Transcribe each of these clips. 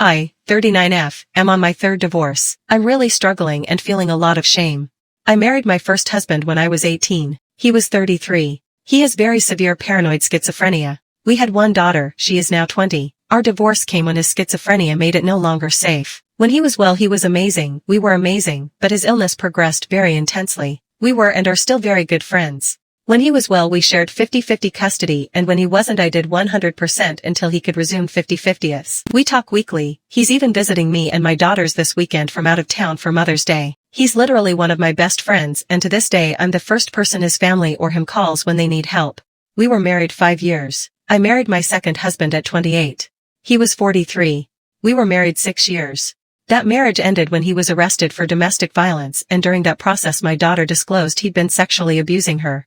I, 39F, am on my third divorce. I'm really struggling and feeling a lot of shame. I married my first husband when I was 18. He was 33. He has very severe paranoid schizophrenia. We had one daughter, she is now 20. Our divorce came when his schizophrenia made it no longer safe. When he was well he was amazing, we were amazing, but his illness progressed very intensely. We were and are still very good friends. When he was well we shared 50-50 custody, and when he wasn't I did 100% until he could resume 50-50s. We talk weekly. He's even visiting me and my daughters this weekend from out of town for Mother's Day. He's literally one of my best friends, and to this day I'm the first person his family or him calls when they need help. We were married 5 years. I married my second husband at 28. He was 43. We were married 6 years. That marriage ended when he was arrested for domestic violence, and during that process my daughter disclosed he'd been sexually abusing her.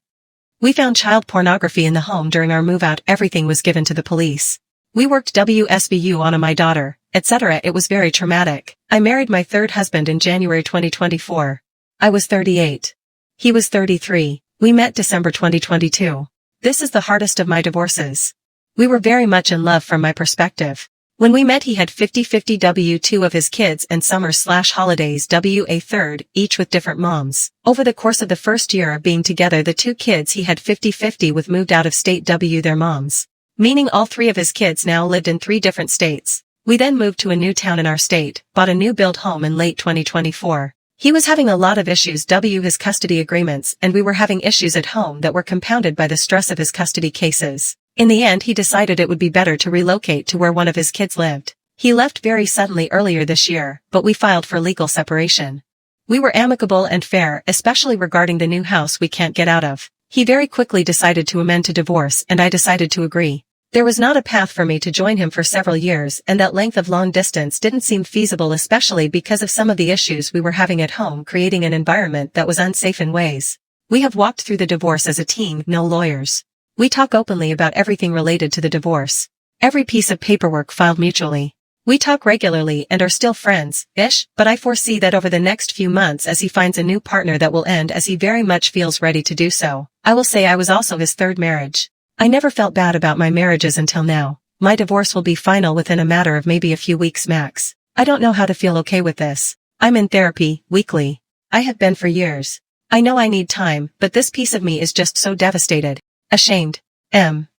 We found child pornography in the home during our move-out. Everything was given to the police. We worked WSVU on my daughter, etc. It was very traumatic. I married my third husband in January 2024. I was 38. He was 33. We met December 2022. This is the hardest of my divorces. We were very much in love from my perspective. When we met he had 50-50 W2 of his kids and summers/holidays WA3rd, each with different moms. Over the course of the first year of being together the 2 kids he had 50-50 with moved out of state W their moms. Meaning all 3 of his kids now lived in 3 different states. We then moved to a new town in our state, bought a new build home in late 2024. He was having a lot of issues his custody agreements, and we were having issues at home that were compounded by the stress of his custody cases. In the end he decided it would be better to relocate to where one of his kids lived. He left very suddenly earlier this year, but we filed for legal separation. We were amicable and fair, especially regarding the new house we can't get out of. He very quickly decided to amend to divorce, and I decided to agree. There was not a path for me to join him for several years, and that length of long distance didn't seem feasible, especially because of some of the issues we were having at home, creating an environment that was unsafe in ways. We have walked through the divorce as a team, no lawyers. We talk openly about everything related to the divorce. Every piece of paperwork filed mutually. We talk regularly and are still friends-ish, but I foresee that over the next few months as he finds a new partner that will end as he very much feels ready to do so. I will say I was also his third marriage. I never felt bad about my marriages until now. My divorce will be final within a matter of maybe a few weeks max. I don't know how to feel okay with this. I'm in therapy, weekly. I have been for years. I know I need time, but this piece of me is just so devastated. Ashamed. M.